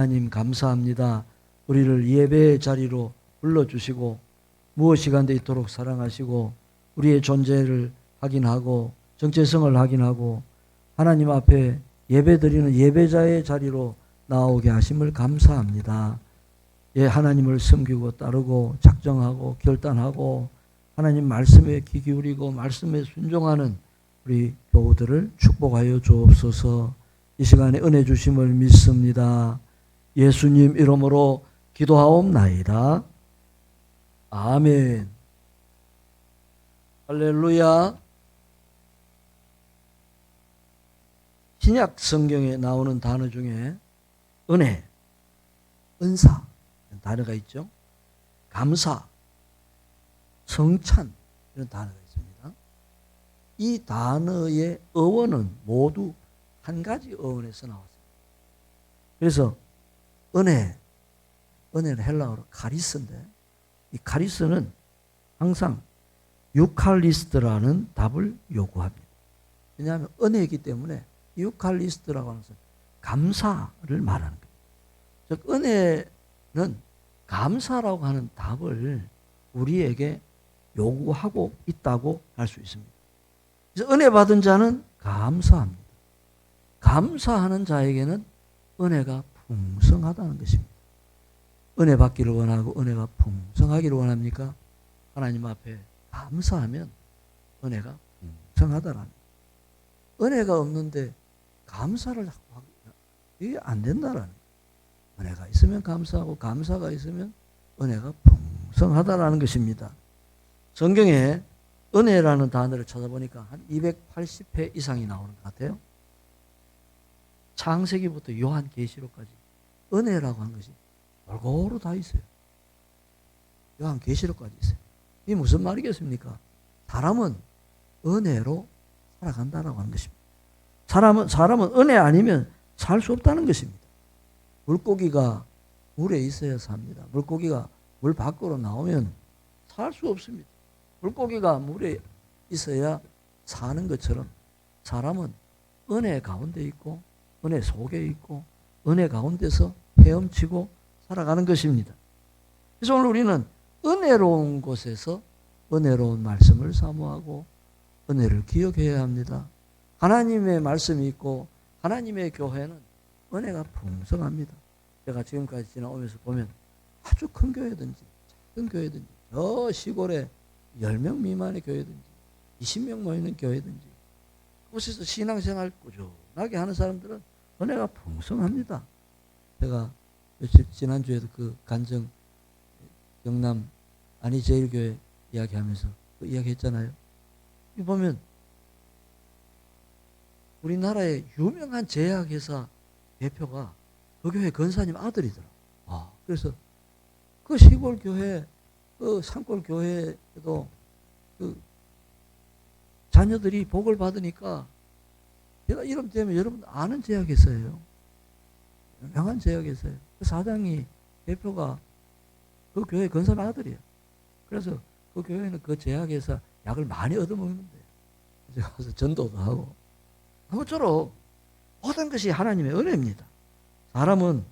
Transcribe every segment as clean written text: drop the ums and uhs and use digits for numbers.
하나님 감사합니다. 우리를 예배의 자리로 불러주시고 무엇이 간데 있도록 사랑하시고 우리의 존재를 확인하고 정체성을 확인하고 하나님 앞에 예배드리는 예배자의 자리로 나오게 하심을 감사합니다. 예, 하나님을 섬기고 따르고 작정하고 결단하고 하나님 말씀에 귀 기울이고 말씀에 순종하는 우리 교우들을 축복하여 주옵소서. 이 시간에 은혜 주심을 믿습니다. 예수님 이름으로 기도하옵나이다. 아멘. 할렐루야. 신약 성경에 나오는 단어 중에 은혜, 은사 이런 단어가 있죠. 감사, 성찬 이런 단어가 있습니다. 이 단어의 어원은 모두 한 가지 어원에서 나왔습니다. 그래서 은혜는 헬라어로 카리스인데 이 카리스는 항상 유칼리스트라는 답을 요구합니다. 왜냐하면 은혜이기 때문에 유칼리스트라고 하는 것은 감사를 말하는 거예요. 즉 은혜는 감사라고 하는 답을 우리에게 요구하고 있다고 할 수 있습니다. 그래서 은혜 받은 자는 감사합니다. 감사하는 자에게는 은혜가 풍성하다는 것입니다. 은혜 받기를 원하고 은혜가 풍성하기를 원합니까? 하나님 앞에 감사하면 은혜가 풍성하다라는 거예요. 은혜가 없는데 감사를 하고 이게 안 된다라는 거예요. 은혜가 있으면 감사하고 감사가 있으면 은혜가 풍성하다라는 것입니다. 성경에 은혜라는 단어를 찾아보니까 한 280회 이상이 나오는 것 같아요. 창세기부터 요한계시록까지 은혜라고 하는 것이 골고루 다 있어요. 요한계시록까지 있어요. 이게 무슨 말이겠습니까? 사람은 은혜로 살아간다라고 하는 것입니다. 사람은 은혜 아니면 살 수 없다는 것입니다. 물고기가 물에 있어야 삽니다. 물고기가 물 밖으로 나오면 살 수 없습니다. 물고기가 물에 있어야 사는 것처럼 사람은 은혜 가운데 있고 은혜 속에 있고 은혜 가운데서 헤엄치고 살아가는 것입니다. 그래서 오늘 우리는 은혜로운 곳에서 은혜로운 말씀을 사모하고 은혜를 기억해야 합니다. 하나님의 말씀이 있고 하나님의 교회는 은혜가 풍성합니다. 제가 지금까지 지나오면서 보면 아주 큰 교회든지 작은 교회든지 저 시골에 10명 미만의 교회든지 20명 모이는 교회든지 그곳에서 신앙생활 꾸준하게 하는 사람들은 은혜가 풍성합니다. 제가 지난주에도 그 간정 영남 안희제일교회 이야기하면서 그 이야기했잖아요. 이 보면 우리나라의 유명한 제약회사 대표가 그 교회 권사님 아들이더라. 그래서 그 시골 교회, 그 산골 교회에도 그 자녀들이 복을 받으니까 제가 이름 때문에 여러분 아는 제약회사예요. 유명한 제약회사예요. 그 사장이 대표가 그 교회 권사님 아들이에요. 그래서 그 교회는 그 제약회사 약을 많이 얻어먹는데 제가 가서 전도도 하고 아무쪼록 모든 것이 하나님의 은혜입니다. 사람은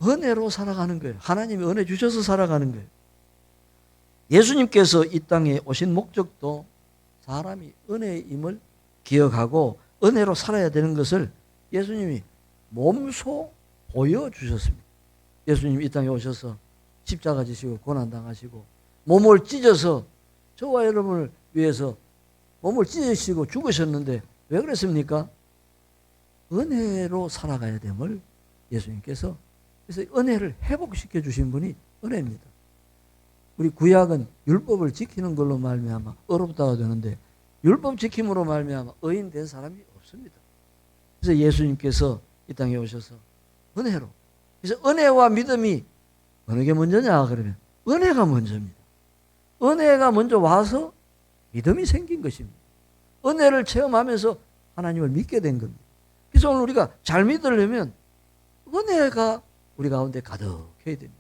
은혜로 살아가는 거예요. 하나님이 은혜 주셔서 살아가는 거예요. 예수님께서 이 땅에 오신 목적도 사람이 은혜임을 기억하고 은혜로 살아야 되는 것을 예수님이 몸소 보여주셨습니다. 예수님이 이 땅에 오셔서 십자가 지시고 고난당하시고 몸을 찢어서 저와 여러분을 위해서 몸을 찢으시고 죽으셨는데 왜 그랬습니까? 은혜로 살아가야 됨을 예수님께서 그래서 은혜를 회복시켜 주신 분이 은혜입니다. 우리 구약은 율법을 지키는 걸로 말미암아 의롭다가 되는데 율법 지킴으로 말미암아 의인 된 사람이 없습니다. 그래서 예수님께서 이 땅에 오셔서 은혜로 그래서 은혜와 믿음이 어느 게 먼저냐 그러면 은혜가 먼저입니다. 은혜가 먼저 와서 믿음이 생긴 것입니다. 은혜를 체험하면서 하나님을 믿게 된 겁니다. 그래서 오늘 우리가 잘 믿으려면 은혜가 우리 가운데 가득해야 됩니다.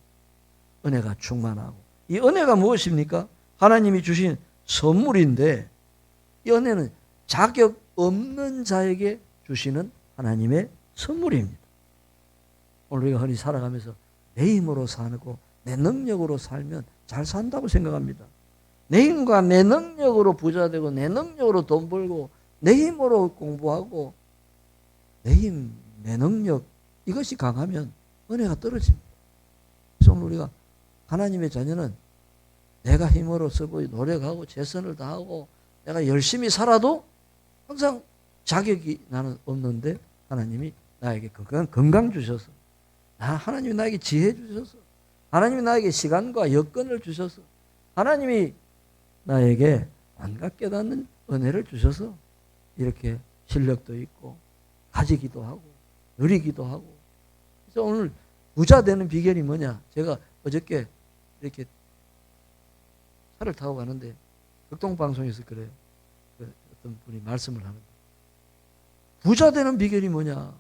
은혜가 충만하고 이 은혜가 무엇입니까? 하나님이 주신 선물인데 이 은혜는 자격 없는 자에게 주시는 하나님의 선물입니다. 오늘 우리가 흔히 살아가면서 내 힘으로 사고 내 능력으로 살면 잘 산다고 생각합니다. 내 힘과 내 능력으로 부자 되고 내 능력으로 돈 벌고 내 힘으로 공부하고 내 힘, 내 능력 이것이 강하면 은혜가 떨어집니다. 그래서 오늘 우리가 하나님의 자녀는 내가 힘으로 쓰고 노력하고 최선을 다하고 내가 열심히 살아도 항상 자격이 나는 없는데 하나님이 나에게 건강 주셔서 하나님이 나에게 지혜 주셔서 하나님이 나에게 시간과 여건을 주셔서 하나님이 나에게 안각 깨닫는 은혜를 주셔서 이렇게 실력도 있고 가지기도 하고 누리기도 하고 그래서 오늘 부자 되는 비결이 뭐냐? 제가 어저께 이렇게 차를 타고 가는데 극동방송에서 그래요. 어떤 분이 말씀을 하는데 부자 되는 비결이 뭐냐?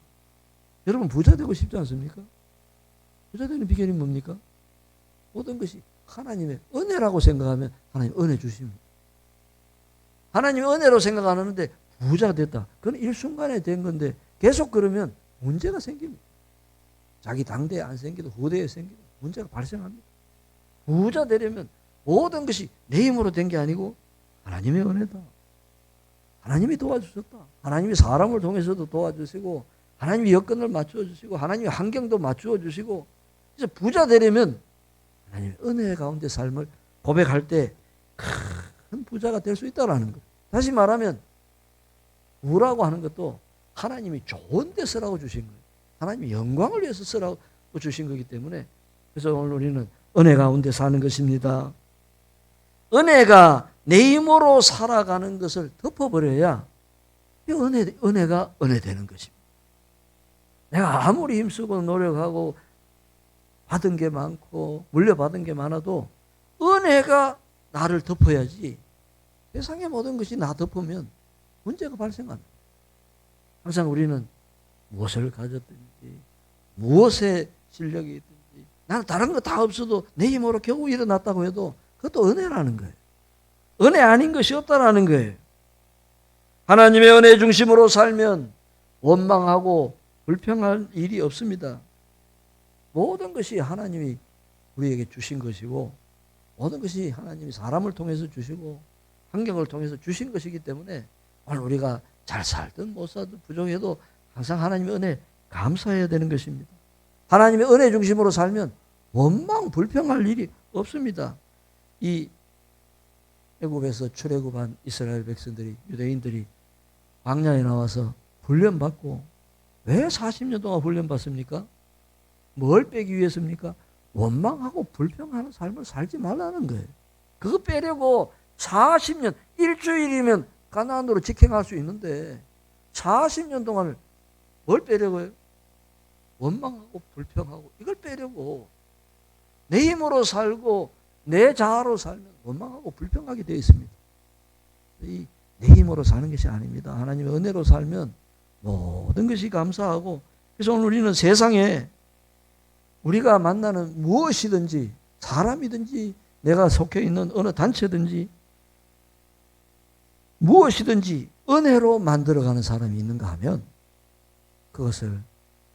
여러분 부자 되고 싶지 않습니까? 부자 되는 비결이 뭡니까? 모든 것이 하나님의 은혜라고 생각하면 하나님 은혜 주십니다. 하나님의 은혜로 생각 안 하는데 부자 됐다. 그건 일순간에 된 건데 계속 그러면 문제가 생깁니다. 자기 당대에 안 생기도 후대에 생기도 문제가 발생합니다. 부자 되려면 모든 것이 내 힘으로 된 게 아니고 하나님의 은혜다. 하나님이 도와주셨다. 하나님이 사람을 통해서도 도와주시고 하나님이 여건을 맞추어 주시고 하나님이 환경도 맞추어 주시고 그래서 부자 되려면 하나님의 은혜 가운데 삶을 고백할 때 큰 부자가 될 수 있다는 거예요. 다시 말하면 부라고 하는 것도 하나님이 좋은 데 쓰라고 주신 거예요. 하나님이 영광을 위해서 쓰라고 주신 거기 때문에 그래서 오늘 우리는 은혜 가운데 사는 것입니다. 은혜가 내 힘으로 살아가는 것을 덮어버려야 은혜가 은혜 되는 것입니다. 내가 아무리 힘쓰고 노력하고 받은 게 많고 물려받은 게 많아도 은혜가 나를 덮어야지 세상의 모든 것이 나 덮으면 문제가 발생합니다. 항상 우리는 무엇을 가졌든지 무엇에 실력이 있든지 나는 다른 거 다 없어도 내 힘으로 겨우 일어났다고 해도 그것도 은혜라는 거예요. 은혜 아닌 것이 없다라는 거예요. 하나님의 은혜 중심으로 살면 원망하고 불평할 일이 없습니다. 모든 것이 하나님이 우리에게 주신 것이고 모든 것이 하나님이 사람을 통해서 주시고 환경을 통해서 주신 것이기 때문에 오늘 우리가 잘 살든 못 살든 부족해도 항상 하나님의 은혜 감사해야 되는 것입니다. 하나님의 은혜 중심으로 살면 원망 불평할 일이 없습니다. 이 애굽에서 출애굽한 이스라엘 백성들이 유대인들이 광야에 나와서 훈련받고 왜 40년 동안 훈련받습니까? 뭘 빼기 위해서입니까? 원망하고 불평하는 삶을 살지 말라는 거예요. 그거 빼려고 40년, 일주일이면 가나안으로 직행할 수 있는데 40년 동안을 뭘 빼려고요? 원망하고 불평하고 이걸 빼려고 내 힘으로 살고 내 자아로 살면 원망하고 불평하게 되어 있습니다. 이 내 힘으로 사는 것이 아닙니다. 하나님의 은혜로 살면 모든 것이 감사하고 그래서 오늘 우리는 세상에 우리가 만나는 무엇이든지 사람이든지 내가 속해 있는 어느 단체든지 무엇이든지 은혜로 만들어가는 사람이 있는가 하면 그것을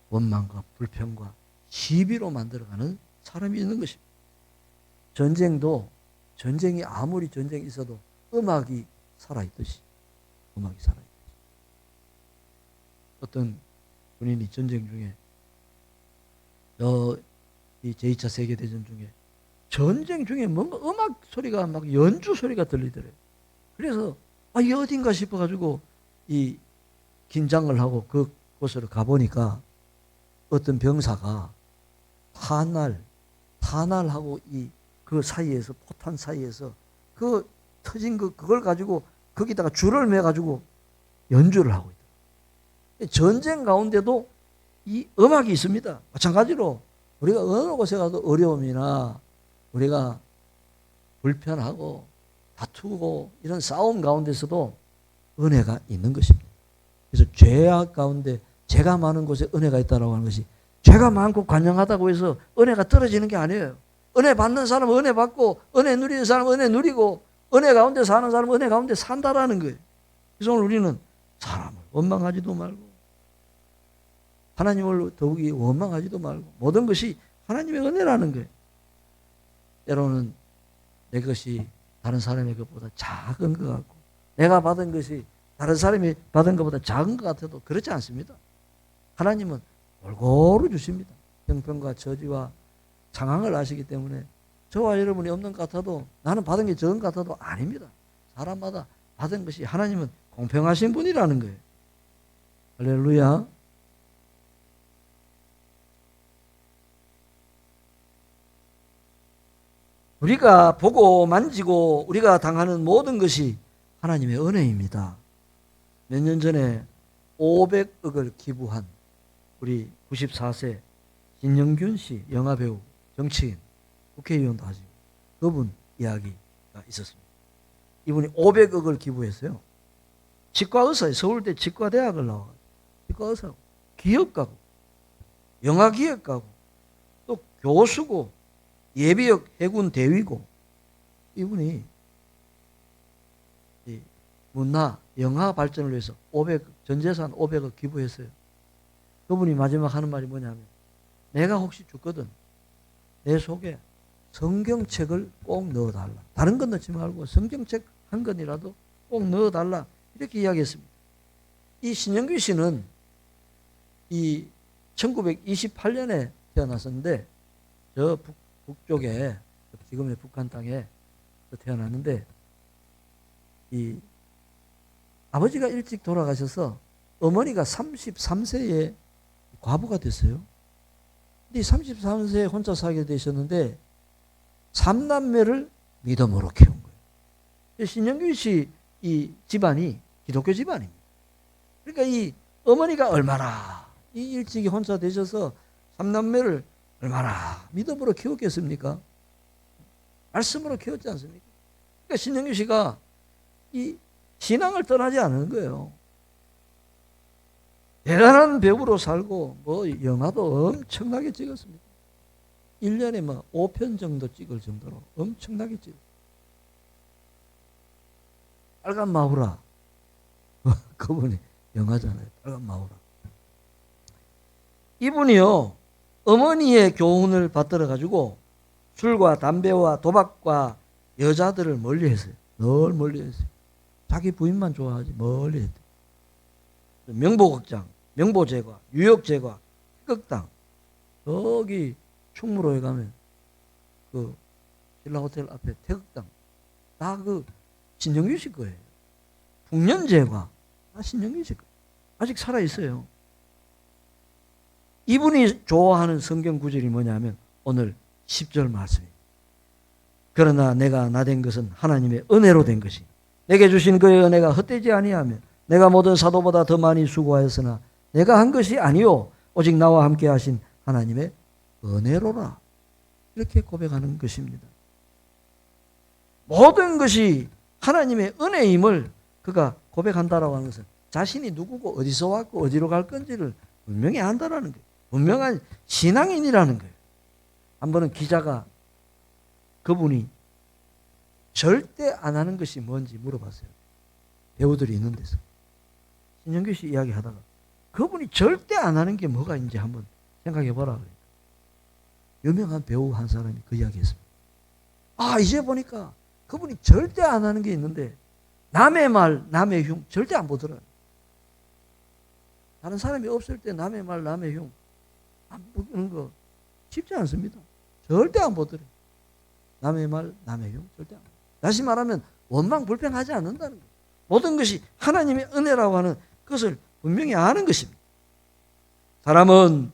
원망과 불평과 시비로 만들어가는 사람이 있는 것입니다. 전쟁이 아무리 전쟁이 있어도 음악이 살아있듯이 어떤 군인이 전쟁 중에 이 제2차 세계대전 중에 전쟁 중에 뭔가 음악 소리가 막 연주 소리가 들리더래요. 그래서 이게 어딘가 싶어가지고 이 긴장을 하고 그곳으로 가보니까 어떤 병사가 탄알하고 그 사이에서 포탄 사이에서 그 터진 그걸 가지고 거기다가 줄을 매가지고 연주를 하고 있다. 전쟁 가운데도 이 음악이 있습니다. 마찬가지로 우리가 어느 곳에 가도 어려움이나 우리가 불편하고 다투고 이런 싸움 가운데서도 은혜가 있는 것입니다. 그래서 죄악 가운데 죄가 많은 곳에 은혜가 있다고 하는 것이 죄가 많고 관영하다고 해서 은혜가 떨어지는 게 아니에요. 은혜 받는 사람은 은혜 받고 은혜 누리는 사람은 은혜 누리고 은혜 가운데 사는 사람은 은혜 가운데 산다라는 거예요. 그래서 오늘 우리는 사람을 원망하지도 말고 하나님을 더욱이 원망하지도 말고 모든 것이 하나님의 은혜라는 거예요. 때로는 내 것이 다른 사람의 것보다 작은 것 같고 내가 받은 것이 다른 사람이 받은 것보다 작은 것 같아도 그렇지 않습니다. 하나님은 골고루 주십니다. 형편과 처지와 상황을 아시기 때문에 저와 여러분이 없는 것 같아도 나는 받은 게 적은 것 같아도 아닙니다. 사람마다 받은 것이 하나님은 공평하신 분이라는 거예요. 할렐루야. 우리가 보고 만지고 우리가 당하는 모든 것이 하나님의 은혜입니다. 몇 년 전에 500억을 기부한 우리 94세 신영균 씨, 영화배우, 정치인, 국회의원도 하시고 그분 이야기가 있었습니다. 이분이 500억을 기부했어요. 치과의사에 서울대 치과대학을 나와가지고 치과의사고 기업가고 영화기획가고 또 교수고 예비역 해군 대위고 이분이 문화 영화 발전을 위해서 500 전재산 500억 기부했어요. 그분이 마지막 하는 말이 뭐냐면 내가 혹시 죽거든 내 속에 성경책을 꼭 넣어달라. 다른 건 넣지 말고 성경책 한 권이라도 꼭 넣어달라. 이렇게 이야기했습니다. 이 신영규 씨는 이 1928년에 태어났었는데 저 북쪽에 지금의 북한 땅에 태어났는데 이 아버지가 일찍 돌아가셔서 어머니가 33세에 과부가 됐어요. 근데 33세에 혼자 살게 되셨는데 3남매를 믿음으로 키운 거예요. 신영규 씨 이 집안이 기독교 집안입니다. 그러니까 이 어머니가 얼마나 이 일찍이 혼자 되셔서 3남매를 얼마나 믿음으로 키웠겠습니까? 말씀으로 키웠지 않습니까? 그러니까 신영규 씨가 이 신앙을 떠나지 않는 거예요. 대단한 배우로 살고 뭐 영화도 엄청나게 찍었습니다. 1년에 뭐 5편 정도 찍을 정도로 엄청나게 찍었어요. 빨간 마후라 그분이 영화잖아요. 빨간 마후라. 이분이요 어머니의 교훈을 받들어 가지고 술과 담배와 도박과 여자들을 멀리했어요. 늘 멀리했어요. 자기 부인만 좋아하지 멀리했대. 명보극장, 명보제과, 유역제과, 태극당 여기 충무로에 가면 그 신라호텔 앞에 태극당 다 그 신영규 씨 거예요. 풍년제과 다 신영규 씨 거예요. 아직 살아 있어요. 이분이 좋아하는 성경 구절이 뭐냐면 오늘 10절 말씀입니다. 그러나 내가 나된 것은 하나님의 은혜로 된 것이 내게 주신 그의 은혜가 헛되지 아니하며 내가 모든 사도보다 더 많이 수고하였으나 내가 한 것이 아니요 오직 나와 함께 하신 하나님의 은혜로라. 이렇게 고백하는 것입니다. 모든 것이 하나님의 은혜임을 그가 고백한다라고 하는 것은 자신이 누구고 어디서 왔고 어디로 갈 건지를 분명히 안다라는 거예요. 분명한 신앙인이라는 거예요. 한 번은 기자가 그분이 절대 안 하는 것이 뭔지 물어봤어요. 배우들이 있는 데서. 신영규 씨 이야기하다가 그분이 절대 안 하는 게 뭐가 있는지 한번 생각해 보라 그래요. 유명한 배우 한 사람이 그 이야기했습니다. 아 이제 보니까 그분이 절대 안 하는 게 있는데 남의 말, 남의 흉 절대 안 보더라고요. 다른 사람이 없을 때 남의 말, 남의 흉 안 보는 거 쉽지 않습니다. 절대 안 보더라고요. 남의 말, 남의 흉 절대 안 보더라고요. 다시 말하면 원망 불평하지 않는다는 거예요. 모든 것이 하나님의 은혜라고 하는 것을 분명히 아는 것입니다. 사람은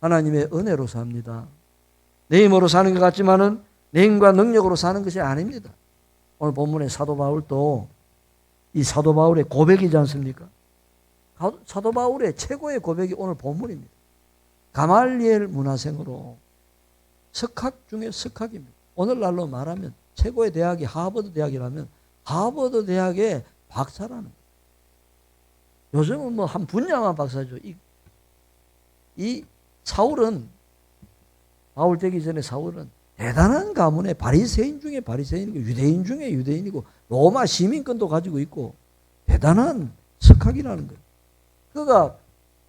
하나님의 은혜로 삽니다. 내 힘으로 사는 것 같지만은 내 힘과 능력으로 사는 것이 아닙니다. 오늘 본문의 사도 바울도 이 사도 바울의 고백이지 않습니까? 사도 바울의 최고의 고백이 오늘 본문입니다. 가말리엘 문화생으로 석학 중에 석학입니다. 오늘날로 말하면 최고의 대학이 하버드 대학이라면 하버드 대학의 박사라는 거예요. 요즘은 뭐 한 분야만 박사죠. 이 사울은 바울 되기 전에 사울은 대단한 가문의 바리새인 중에 바리새인이고 유대인 중에 유대인이고 로마 시민권도 가지고 있고 대단한 석학이라는 거예요. 그가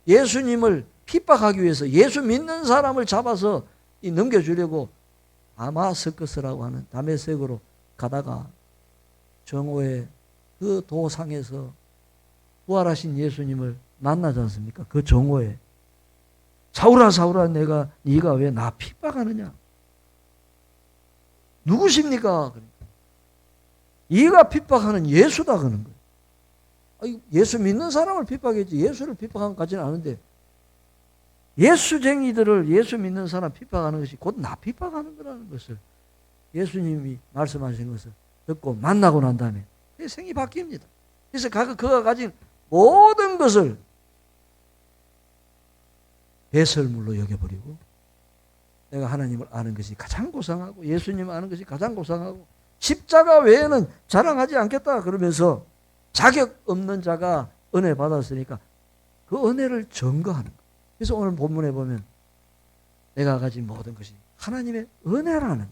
예수님을 핍박하기 위해서 예수 믿는 사람을 잡아서 넘겨주려고 다마스커스라고 하는 다메섹으로 가다가 정오에 그 도상에서 부활하신 예수님을 만나지 않습니까? 그 정오에 사울아 사울아 네가 왜 나 핍박하느냐? 누구십니까? 네가 핍박하는 예수다 그러는 거예요. 예수 믿는 사람을 핍박했지 예수를 핍박한 것 같지는 않은데 예수쟁이들을 예수 믿는 사람 핍박하는 것이 곧 나 핍박하는 거라는 것을 예수님이 말씀하신 것을 듣고 만나고 난 다음에 생이 바뀝니다. 그래서 그가 가진 모든 것을 배설물로 여겨버리고 내가 하나님을 아는 것이 가장 고상하고 예수님을 아는 것이 가장 고상하고 십자가 외에는 자랑하지 않겠다 그러면서 자격 없는 자가 은혜 받았으니까 그 은혜를 증거하는 거예요. 그래서 오늘 본문에 보면 내가 가진 모든 것이 하나님의 은혜라는 거예요.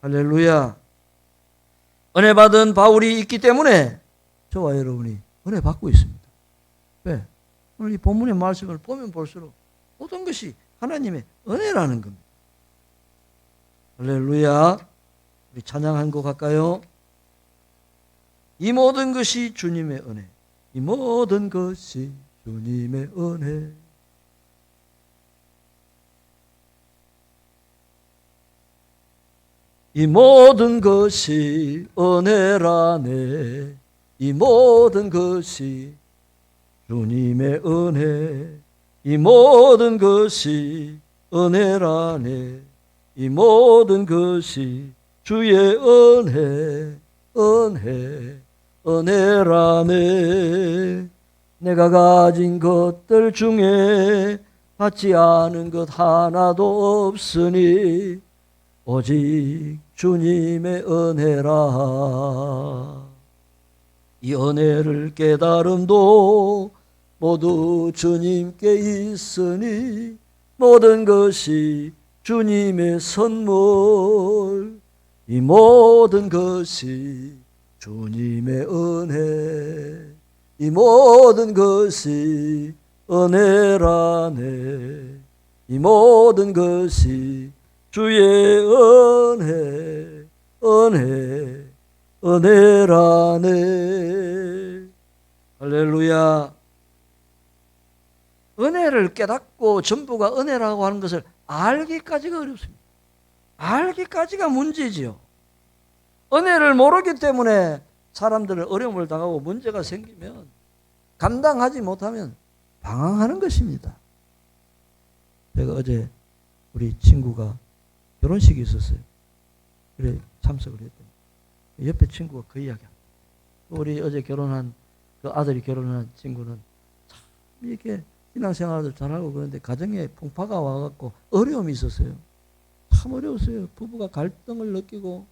할렐루야. 은혜 받은 바울이 있기 때문에 저와 여러분이 은혜 받고 있습니다. 왜? 오늘 이 본문의 말씀을 보면 볼수록 모든 것이 하나님의 은혜라는 겁니다. 할렐루야. 우리 찬양 한 곡 할까요? 이 모든 것이 주님의 은혜. 이 모든 것이 주님의 은혜. 이 모든 것이 은혜라네. 이 모든 것이 주님의 은혜. 이 모든 것이 은혜라네. 이 모든 것이 주의 은혜, 은혜라네. 내가 가진 것들 중에 받지 않은 것 하나도 없으니 오직 주님의 은혜라. 이 은혜를 깨달음도 모두 주님께 있으니 모든 것이 주님의 선물. 이 모든 것이 주님의 은혜. 이 모든 것이 은혜라네. 이 모든 것이 주의 은혜, 은혜라네. 할렐루야. 은혜를 깨닫고 전부가 은혜라고 하는 것을 알기까지가 어렵습니다. 알기까지가 문제지요. 은혜를 모르기 때문에 사람들은 어려움을 당하고 문제가 생기면 감당하지 못하면 방황하는 것입니다. 제가 어제 우리 친구가 결혼식이 있었어요. 그래 참석을 했더니 옆에 친구가 그 이야기야. 우리 어제 결혼한 그 아들이 결혼한 친구는 참 이렇게 신앙생활을 잘하고 그런데 가정에 풍파가 와갖고 어려움이 있었어요. 참 어려웠어요. 부부가 갈등을 느끼고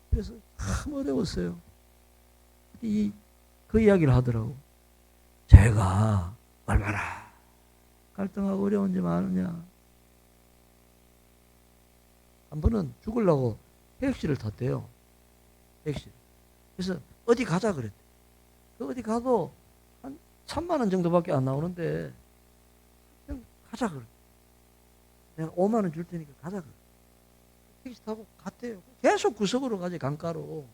그래서 참 어려웠어요. 그 이야기를 하더라고. 제가 얼마나 갈등하고 어려운지 아느냐. 한 번은 죽으려고 택시를 탔대요. 택시. 그래서 어디 가자 그랬대. 어디 가도 한 3만 원 정도밖에 안 나오는데 그냥 가자 그래. 내가 5만 원 줄 테니까 가자 그래. 택시 타고 갔대요. 계속 구석으로 가지 강가로.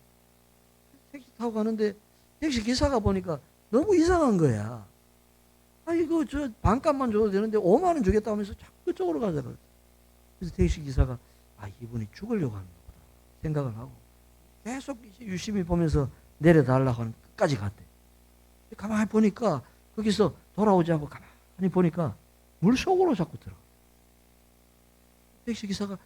택시 타고 가는데 택시 기사가 보니까 너무 이상한 거야. 이거 저 반값만 줘도 되는데 5만 원 주겠다 하면서 자꾸 그쪽으로 가자 그래. 그래서 택시 기사가 이분이 죽으려고 하는 거다 생각을 하고 계속 유심히 보면서 내려달라고 하는 끝까지 갔대. 가만히 보니까 거기서 돌아오지 않고 가만히 보니까 물속으로 자꾸 들어가. 택시 기사가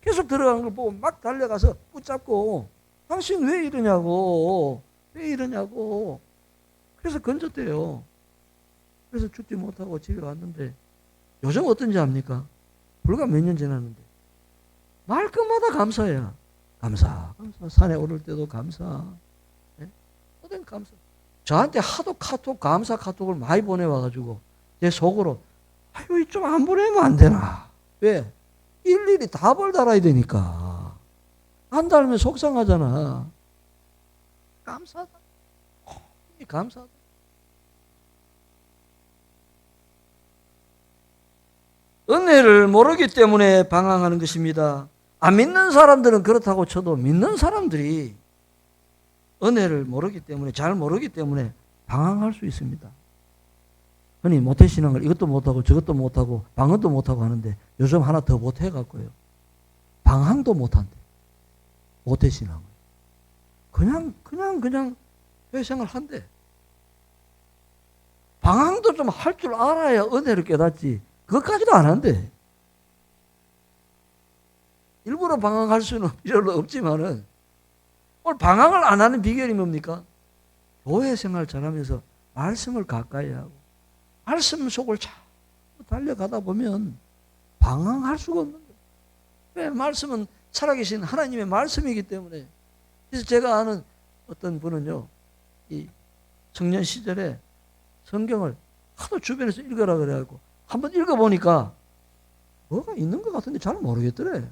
계속 들어가는 걸 보고 막 달려가서 붙잡고 당신 왜 이러냐고 그래서 건졌대요. 그래서 죽지 못하고 집에 왔는데 요즘 어떤지 압니까? 불과 몇 년 지났는데 말끝마다 감사해요. 감사. 산에 오를 때도 감사. 네? 어떤 감사. 저한테 하도 감사 카톡을 많이 보내와가지고 내 속으로 좀 안 보내면 안 되나. 왜? 일일이 답을 달아야 되니까. 안 달면 속상하잖아. 감사하다. 감사하다. 은혜를 모르기 때문에 방황하는 것입니다. 안 믿는 사람들은 그렇다고 쳐도 믿는 사람들이 은혜를 모르기 때문에, 잘 모르기 때문에 방황할 수 있습니다. 흔히 모태신앙을 이것도 못하고 저것도 못하고 방언도 못하고 하는데 요즘 하나 더 못해갖고요. 방황도 못한대. 모태신앙을. 그냥 회생을 한대. 방황도 좀 할 줄 알아야 은혜를 깨닫지. 그것까지도 안 한대. 일부러 방황할 수는 필요는 없지만은 오늘 방황을 안 하는 비결이 뭡니까? 교회 생활 잘하면서 말씀을 가까이 하고 말씀 속을 잘 달려가다 보면 방황할 수가 없는 거예요. 왜? 말씀은 살아계신 하나님의 말씀이기 때문에. 그래서 제가 아는 어떤 분은요, 이 청년 시절에 성경을 하도 주변에서 읽으라 그래가지고 한번 읽어보니까 뭐가 있는 것 같은데 잘 모르겠더래.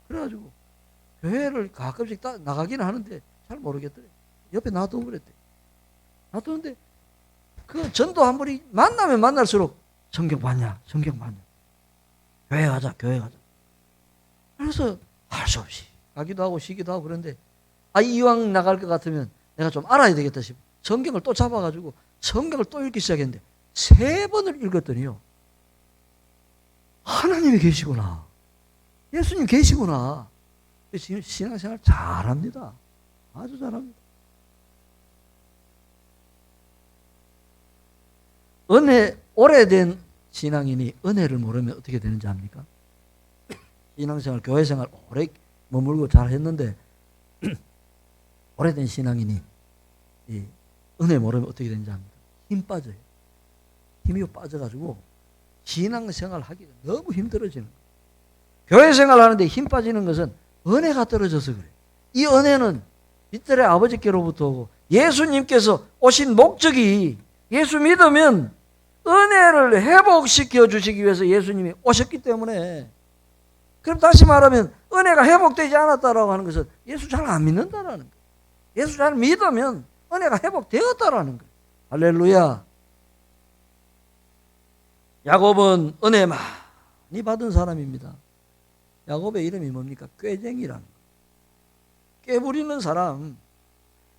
그래가지고 교회를 가끔씩 나가기는 하는데 잘 모르겠더래. 옆에 놔두고 그랬대. 놔두는데 그 전도 한 분이 만나면 만날수록 성경 봤냐? 성경 봤냐? 교회 가자, 교회 가자. 그래서 할 수 없이 가기도 하고 쉬기도 하고 그런데 이왕 나갈 것 같으면 내가 좀 알아야 되겠다 싶어. 성경을 또 잡아가지고 성경을 또 읽기 시작했는데 3번을 읽었더니요. 하나님이 계시구나. 예수님 계시구나. 신앙생활 잘합니다. 아주 잘합니다. 오래된 신앙인이 은혜를 모르면 어떻게 되는지 압니까? 신앙생활, 교회생활 오래 머물고 잘했는데 오래된 신앙인이 이 은혜 모르면 어떻게 되는지 압니까? 힘 빠져요. 힘이 빠져가지고 신앙생활 하기가 너무 힘들어지는 거예요. 교회생활 하는데 힘 빠지는 것은 은혜가 떨어져서 그래요. 이 은혜는 빛들의 아버지께로부터 오고 예수님께서 오신 목적이 예수 믿으면 은혜를 회복시켜 주시기 위해서 예수님이 오셨기 때문에. 그럼 다시 말하면 은혜가 회복되지 않았다라고 하는 것은 예수 잘 안 믿는다라는 거예요. 예수 잘 믿으면 은혜가 회복되었다라는 거예요. 할렐루야. 야곱은 은혜 많이 받은 사람입니다. 야곱의 이름이 뭡니까? 꾀쟁이라는 거예요. 꾀부리는 사람,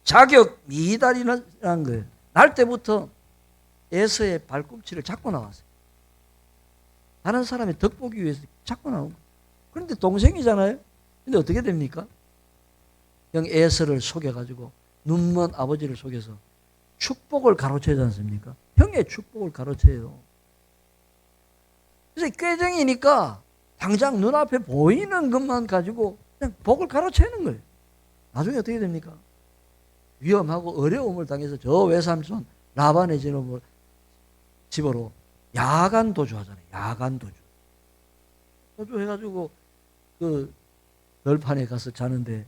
자격 미달이라는 거예요. 날 때부터 에서의 발꿈치를 잡고 나왔어요. 다른 사람의 덕 보기 위해서 잡고 나온 거예요. 그런데 동생이잖아요. 근데 어떻게 됩니까? 형 에서를 속여가지고 눈먼 아버지를 속여서 축복을 가로채지 않습니까? 형의 축복을 가로채요. 그래서 꾀쟁이니까 당장 눈앞에 보이는 것만 가지고 그냥 복을 가로채는 거예요. 나중에 어떻게 됩니까? 위험하고 어려움을 당해서 저 외삼촌 라반의 집으로 야간 도주하잖아요. 야간 도주. 도주해가지고 그 널판에 가서 자는데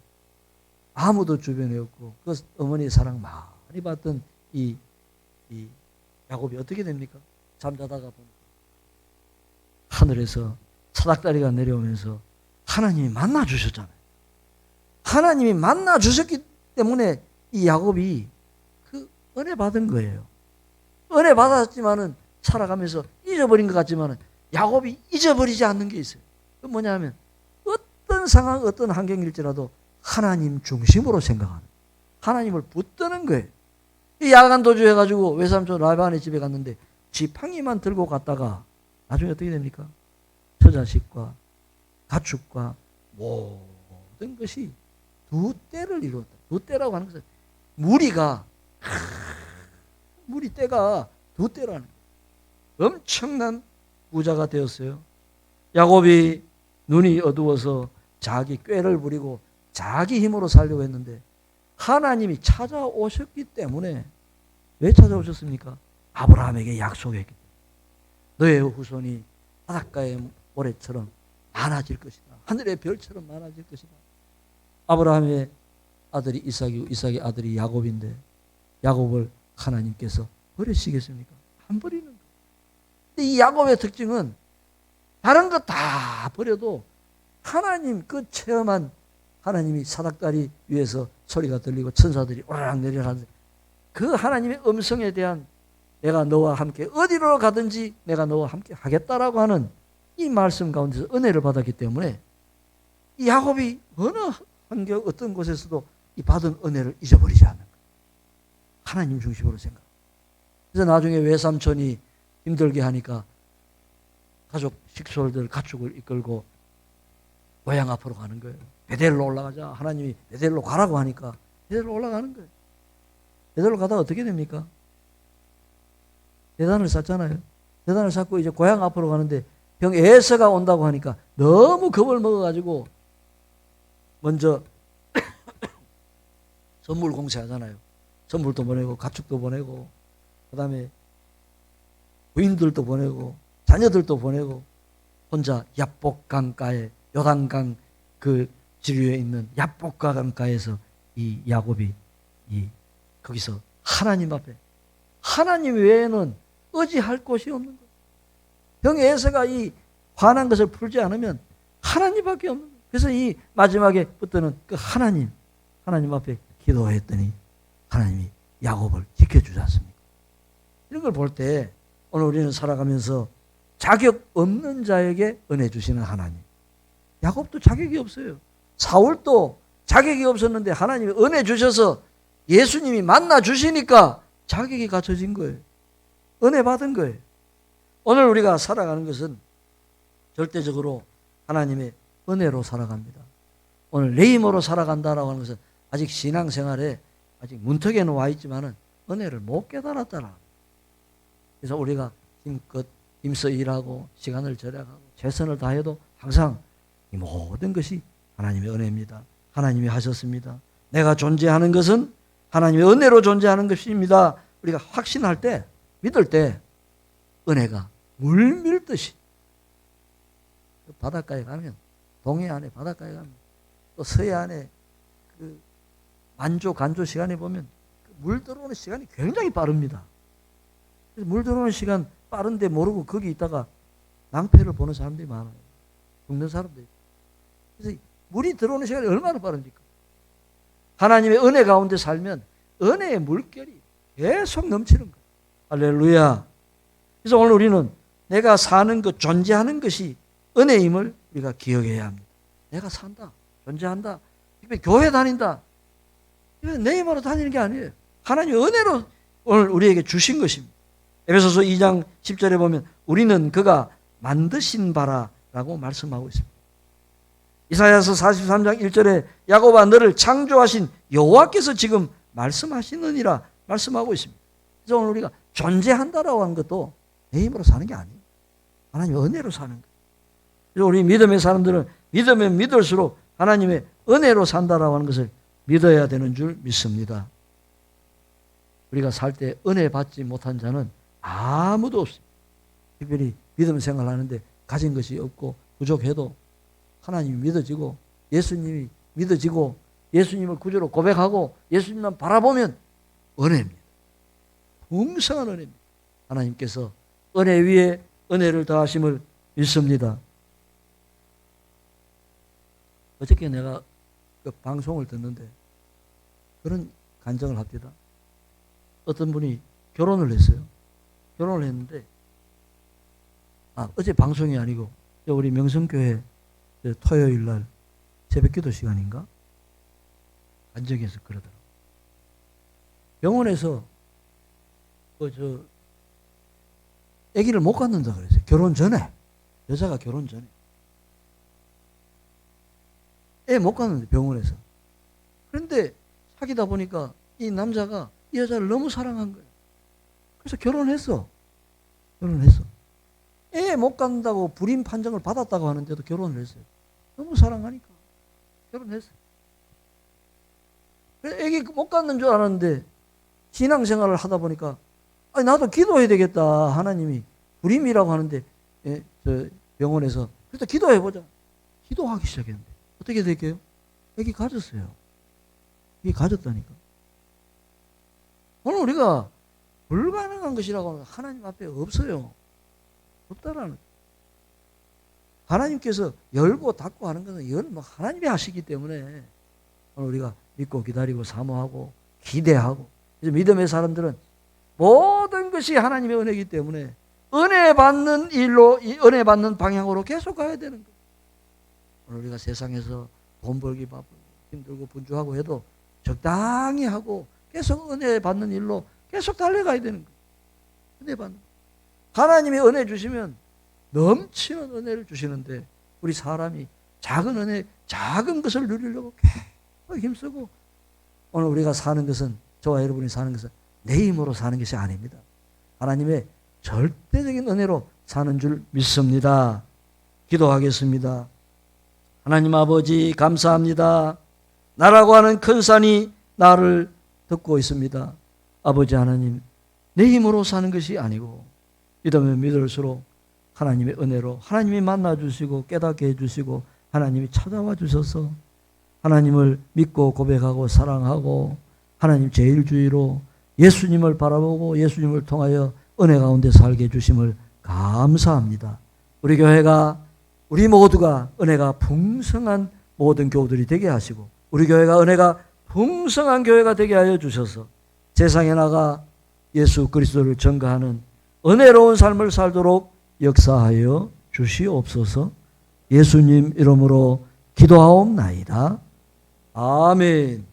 아무도 주변에 없고 그 어머니의 사랑 많이 받던 이 야곱이 어떻게 됩니까? 잠자다가 보니까 하늘에서 사닥다리가 내려오면서 하나님이 만나 주셨잖아요. 하나님이 만나 주셨기 때문에 이 야곱이 그 은혜 받은 거예요. 은혜 받았지만은 살아가면서 잊어버린 것 같지만은 야곱이 잊어버리지 않는 게 있어요. 그 뭐냐면 어떤 상황, 어떤 환경일지라도 하나님 중심으로 생각하는, 하나님을 붙드는 거예요. 이 야간 도주해가지고 외삼촌 라반의 집에 갔는데 지팡이만 들고 갔다가 나중에 어떻게 됩니까? 처자식과 가축과 모든 것이 두 떼를 이루었다. 두 떼라고 하는 것은 무리 떼가 두 떼라는 거예요. 엄청난 부자가 되었어요. 야곱이 눈이 어두워서 자기 꾀를 부리고 자기 힘으로 살려고 했는데 하나님이 찾아오셨기 때문에. 왜 찾아오셨습니까? 아브라함에게 약속했기 때문에. 너의 후손이 바닷가의 모래처럼 많아질 것이다. 하늘의 별처럼 많아질 것이다. 아브라함의 아들이 이삭이고 이삭의 아들이 야곱인데 야곱을 하나님께서 버리시겠습니까? 안 버리는 거예요. 근데 이 야곱의 특징은 다른 거 다 버려도 하나님 그 체험한 하나님이 사닥다리 위에서 소리가 들리고 천사들이 오르락 내리락 하는데 그 하나님의 음성에 대한 내가 너와 함께 어디로 가든지 내가 너와 함께 하겠다라고 하는 이 말씀 가운데서 은혜를 받았기 때문에 이 야곱이 어느 환경 어떤 곳에서도 이 받은 은혜를 잊어버리지 않는 거예요. 하나님 중심으로 생각. 그래서 나중에 외삼촌이 힘들게 하니까 가족 식솔들 가축을 이끌고 고향 앞으로 가는 거예요. 베델로 올라가자. 하나님이 베델로 가라고 하니까 베델로 올라가는 거예요. 베델로 가다가 어떻게 됩니까? 대단을 쌓잖아요. 대단을 쌓고 이제 고향 앞으로 가는데 형 에서가 온다고 하니까 너무 겁을 먹어가지고 먼저 선물 공세하잖아요. 선물도 보내고 가축도 보내고 그 다음에 부인들도 보내고 자녀들도 보내고 혼자 야복 강가에 요단강 그 지류에 있는 야복가 강가에서 이 야곱이 거기서 하나님 앞에 하나님 외에는 의지할 곳이 없는 거예요. 형 에서가 이 화난 것을 풀지 않으면 하나님밖에 없는 거예요. 그래서 이 마지막에부터는 그 하나님 앞에 기도했더니 하나님이 야곱을 지켜주지 않습니까? 이런 걸 볼 때 오늘 우리는 살아가면서 자격 없는 자에게 은혜 주시는 하나님. 야곱도 자격이 없어요. 사울도 자격이 없었는데 하나님이 은혜 주셔서 예수님이 만나 주시니까 자격이 갖춰진 거예요. 은혜 받은 거예요. 오늘 우리가 살아가는 것은 절대적으로 하나님의 은혜로 살아갑니다. 오늘 내 힘으로 살아간다라고 하는 것은 아직 신앙생활에 아직 문턱에는 와 있지만은 은혜를 못 깨달았다라. 그래서 우리가 힘껏 힘써 일하고 시간을 절약하고 최선을 다해도 항상 이 모든 것이 하나님의 은혜입니다. 하나님이 하셨습니다. 내가 존재하는 것은 하나님의 은혜로 존재하는 것입니다. 우리가 확신할 때, 믿을 때 은혜가 물 밀듯이 바닷가에 가면, 동해안에 바닷가에 가면, 또 서해안에 그 만조 간조 시간에 보면 물 들어오는 시간이 굉장히 빠릅니다. 그래서 물 들어오는 시간 빠른데 모르고 거기 있다가 낭패를 보는 사람들이 많아요. 죽는 사람들이. 그래서 물이 들어오는 시간이 얼마나 빠릅니까? 하나님의 은혜 가운데 살면 은혜의 물결이 계속 넘치는 거예요. 할렐루야. 그래서 오늘 우리는 내가 사는 것, 존재하는 것이 은혜임을 우리가 기억해야 합니다. 내가 산다, 존재한다, 교회 다닌다. 이건 내 힘으로 다니는 게 아니에요. 하나님의 은혜로 오늘 우리에게 주신 것입니다. 에베소서 2장 10절에 보면 우리는 그가 만드신 바라라고 말씀하고 있습니다. 이사야서 43장 1절에 야곱아 너를 창조하신 여호와께서 지금 말씀하시느니라 말씀하고 있습니다. 그래서 오늘 우리가 존재한다라고 하는 것도 내 힘으로 사는 게 아니에요. 하나님의 은혜로 사는 거예요. 그래서 우리 믿음의 사람들은 믿으면 믿을수록 하나님의 은혜로 산다라고 하는 것을 믿어야 되는 줄 믿습니다. 우리가 살 때 은혜 받지 못한 자는 아무도 없습니다. 특별히 믿음 생활하는데 가진 것이 없고 부족해도 하나님이 믿어지고 예수님이 믿어지고 예수님을 구주로 고백하고 예수님만 바라보면 은혜입니다. 풍성한 은혜입니다. 하나님께서 은혜 위에 은혜를 더하심을 믿습니다. 어저께 내가 그 방송을 듣는데 그런 간증을 합니다. 어떤 분이 결혼을 했어요. 결혼을 했는데 어제 방송이 아니고 우리 명성교회 토요일 날 새벽기도 시간인가? 간증에서 그러더라고요. 병원에서 아기를 못 갖는다 그랬어요. 결혼 전에. 여자가 결혼 전에. 애 못 갖는데 병원에서. 그런데 사귀다 보니까 이 남자가 이 여자를 너무 사랑한 거예요. 그래서 결혼했어. 애 못 갖는다고 불임 판정을 받았다고 하는데도 결혼을 했어요. 너무 사랑하니까 결혼했어요. 그래서 애기 못 갖는 줄 알았는데 신앙생활을 하다 보니까 나도 기도해야 되겠다. 하나님이 불임이라고 하는데 병원에서 그래서 기도해보자. 기도하기 시작했는데 어떻게 될게요? 애기 가졌어요. 애기 가졌다니까. 오늘 우리가 불가능한 것이라고 하는 하나님 앞에 없어요. 없다라는 거예요. 하나님께서 열고 닫고 하는 것은 하나님이 하시기 때문에 오늘 우리가 믿고 기다리고 사모하고 기대하고 그래서 믿음의 사람들은 모든 것이 하나님의 은혜이기 때문에 은혜 받는 일로, 이 은혜 받는 방향으로 계속 가야 되는 거예요. 오늘 우리가 세상에서 돈 벌기 바쁘고 힘들고 분주하고 해도 적당히 하고 계속 은혜 받는 일로 계속 달려가야 되는 거예요. 은혜 받는. 하나님이 은혜 주시면 넘치는 은혜를 주시는데 우리 사람이 작은 은혜, 작은 것을 누리려고 계속 힘쓰고, 오늘 우리가 사는 것은, 저와 여러분이 사는 것은 내 힘으로 사는 것이 아닙니다. 하나님의 절대적인 은혜로 사는 줄 믿습니다. 기도하겠습니다. 하나님 아버지 감사합니다. 나라고 하는 큰 산이 나를 듣고 있습니다. 아버지 하나님, 내 힘으로 사는 것이 아니고 믿으면 믿을수록 하나님의 은혜로 하나님이 만나주시고 깨닫게 해주시고 하나님이 찾아와 주셔서 하나님을 믿고 고백하고 사랑하고 하나님 제일주의로 예수님을 바라보고 예수님을 통하여 은혜 가운데 살게 해주심을 감사합니다. 우리 교회가, 우리 모두가 은혜가 풍성한 모든 교우들이 되게 하시고 우리 교회가 은혜가 풍성한 교회가 되게 하여 주셔서 세상에 나가 예수 그리스도를 전가하는 은혜로운 삶을 살도록 역사하여 주시옵소서. 예수님 이름으로 기도하옵나이다. 아멘.